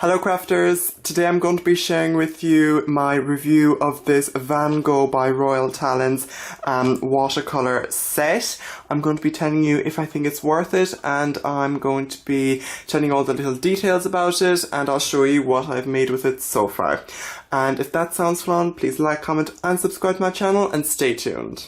Hello crafters, today I'm going to be sharing with you my review of this Van Gogh by Royal Talens watercolour set. I'm going to be telling you if I think it's worth it, and I'm going to be telling you all the little details about it, and I'll show you what I've made with it so far. And if that sounds fun, please like, comment and subscribe to my channel and stay tuned.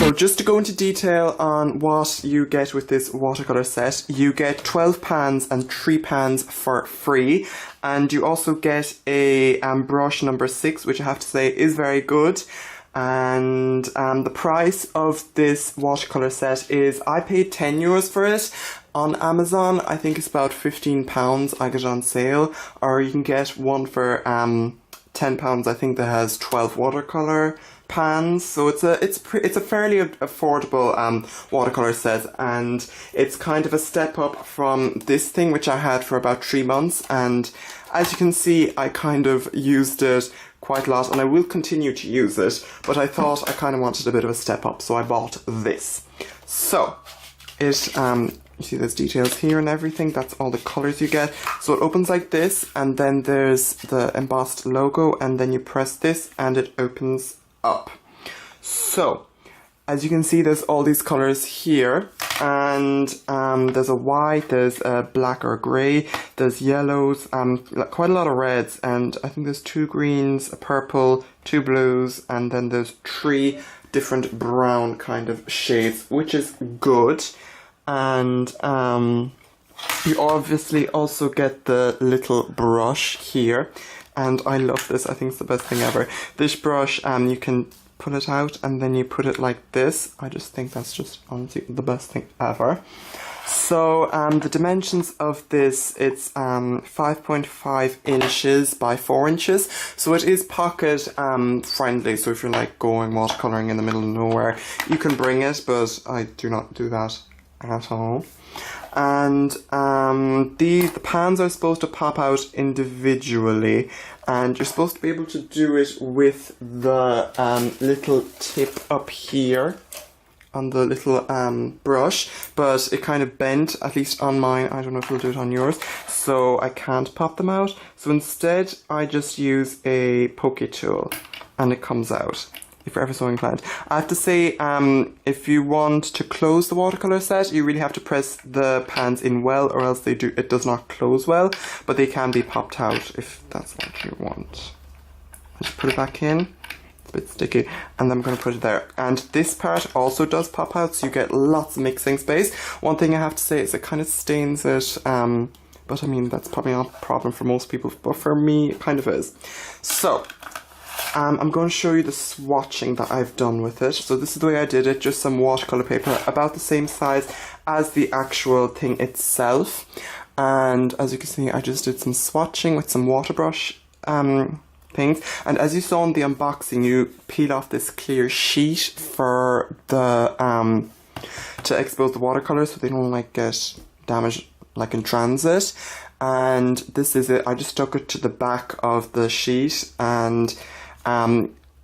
So just to go into detail on what you get with this watercolour set, you get 12 pans and 3 pans for free, and you also get a brush number 6, which I have to say is very good. And the price of this watercolour set is, I paid €10 for it. On Amazon, I think it's about £15, I get it on sale, or you can get one for £10, I think, that has 12 watercolour pans. So it's a fairly affordable watercolour set, and it's kind of a step up from this thing which I had for about 3 months, and as you can see I kind of used it quite a lot and I will continue to use it, but I thought I kind of wanted a bit of a step up, so I bought this. So it you see there's details here and everything, that's all the colours you get. So it opens like this, and then there's the embossed logo, and then you press this and it opens up. So as you can see, there's all these colours here, and there's a white, there's a black or grey, there's yellows, quite a lot of reds, and I think there's 2 greens, a purple, 2 blues, and then there's 3 different brown kind of shades, which is good. And you obviously also get the little brush here, and I love this. I think it's the best thing ever. This brush, you can pull it out and then you put it like this. I just think that's just honestly the best thing ever. So the dimensions of this, it's 5.5 inches by 4 inches, so it is pocket friendly. So if you're like going watercolouring in the middle of nowhere, you can bring it, but I do not do that at all. And the pans are supposed to pop out individually, and you're supposed to be able to do it with the little tip up here on the little brush, but it kind of bent, at least on mine. I don't know if it'll do it on yours, so I can't pop them out. So instead I just use a pokey tool and it comes out, if you're ever so inclined. I have to say, if you want to close the watercolour set, you really have to press the pans in well, or else it does not close well, but they can be popped out if that's what you want. Just put it back in. It's a bit sticky, and then I'm going to put it there. And this part also does pop out, so you get lots of mixing space. One thing I have to say is it kind of stains it, but I mean, that's probably not a problem for most people, but for me it kind of is. So I'm going to show you the swatching that I've done with it. So this is the way I did it, just some watercolour paper about the same size as the actual thing itself. And as you can see, I just did some swatching with some water brush things. And as you saw in the unboxing, you peel off this clear sheet for the to expose the watercolours so they don't like get damaged like in transit. And this is it. I just stuck it to the back of the sheet, and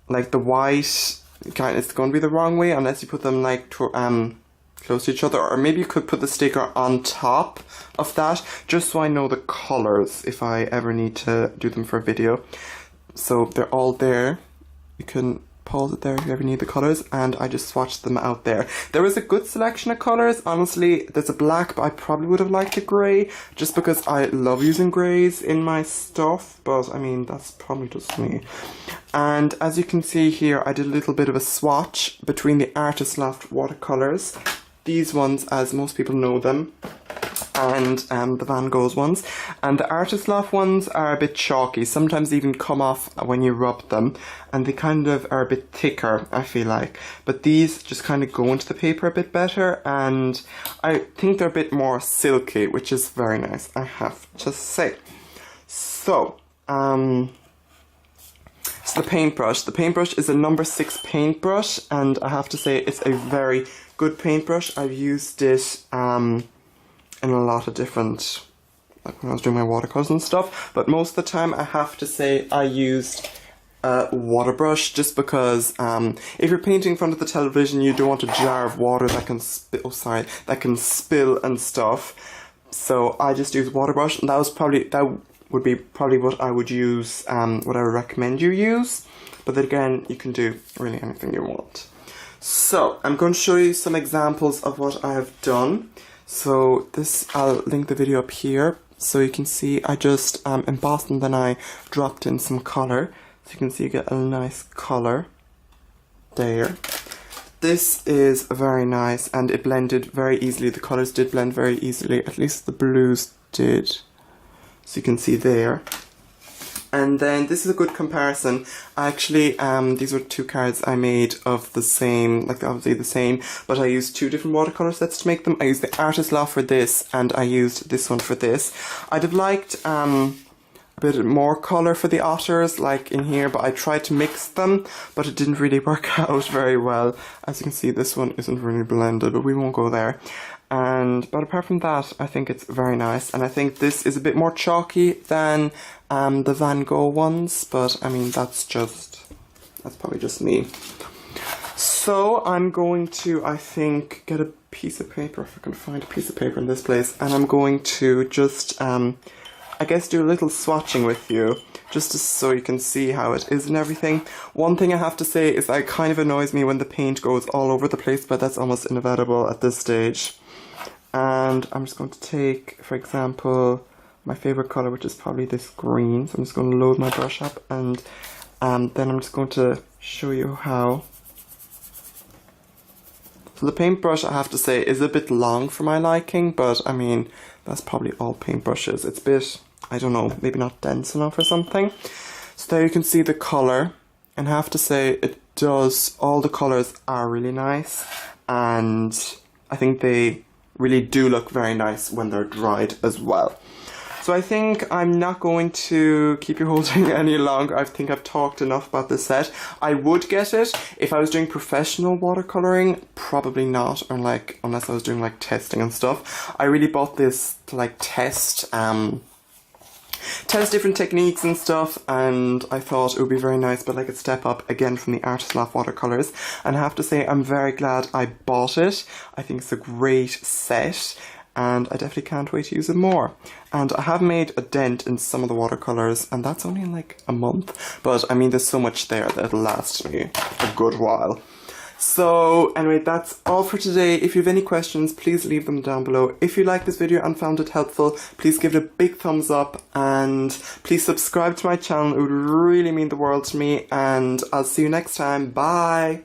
like the white, it's going to be the wrong way unless you put them like close to each other, or maybe you could put the sticker on top of that, just so I know the colours if I ever need to do them for a video. So they're all there. You can pause it there if you ever need the colours, and I just swatched them out there. There is a good selection of colours. Honestly, there's a black, but I probably would have liked a grey, just because I love using greys in my stuff, but I mean, that's probably just me. And as you can see here, I did a little bit of a swatch between the Artist Loft watercolours, these ones as most people know them, and the Van Gogh's ones. And the Artist Loft ones are a bit chalky, sometimes even come off when you rub them, and they kind of are a bit thicker, I feel like. But these just kind of go into the paper a bit better, and I think they're a bit more silky, which is very nice, I have to say. So So the paintbrush. The paintbrush is a number 6 paintbrush, and I have to say it's a very good paintbrush. I've used it in a lot of different, like when I was doing my watercolors and stuff, but most of the time I have to say I used a water brush, just because if you're painting in front of the television, you don't want a jar of water that can spill and stuff. So I just use water brush, and that would be probably what I would use, what I would recommend you use. But then again, you can do really anything you want. So I'm going to show you some examples of what I have done. So this, I'll link the video up here, so you can see I just embossed and then I dropped in some colour. So you can see you get a nice colour there. This is very nice, and it blended very easily. The colours did blend very easily, at least the blues did. So you can see there. And then this is a good comparison. Actually, these were 2 cards I made of the same, like obviously the same, but I used 2 different watercolour sets to make them. I used the Artist Law for this, and I used this one for this. I'd have liked a bit more colour for the otters, like in here, but I tried to mix them, but it didn't really work out very well. As you can see, this one isn't really blended, but we won't go there. But apart from that, I think it's very nice, and I think this is a bit more chalky than the Van Gogh ones, but I mean that's probably just me. So I'm going to, I think, get a piece of paper, if I can find a piece of paper in this place, and I'm going to just I guess do a little swatching with you, just so you can see how it is and everything. One thing I have to say is that it kind of annoys me when the paint goes all over the place, but that's almost inevitable at this stage. And I'm just going to take, for example, my favourite colour, which is probably this green. So I'm just going to load my brush up, and then I'm just going to show you how. So the paintbrush, I have to say, is a bit long for my liking, but I mean, that's probably all paintbrushes. It's a bit, I don't know, maybe not dense enough or something. So there you can see the colour, and I have to say all the colours are really nice, and I think they really do look very nice when they're dried as well. So I think I'm not going to keep you holding any longer. I think I've talked enough about this set. I would get it if I was doing professional watercolouring. Probably not, or like, unless I was doing like testing and stuff. I really bought this to like test different techniques and stuff, and I thought it would be very nice, but like a step up again from the Artist Law watercolours. And I have to say, I'm very glad I bought it. I think it's a great set, and I definitely can't wait to use it more. And I have made a dent in some of the watercolours, and that's only in like a month, but I mean there's so much there that it'll last me a good while. So anyway, that's all for today. If you have any questions, please leave them down below. If you liked this video and found it helpful, please give it a big thumbs up, and please subscribe to my channel. It would really mean the world to me, and I'll see you next time. Bye!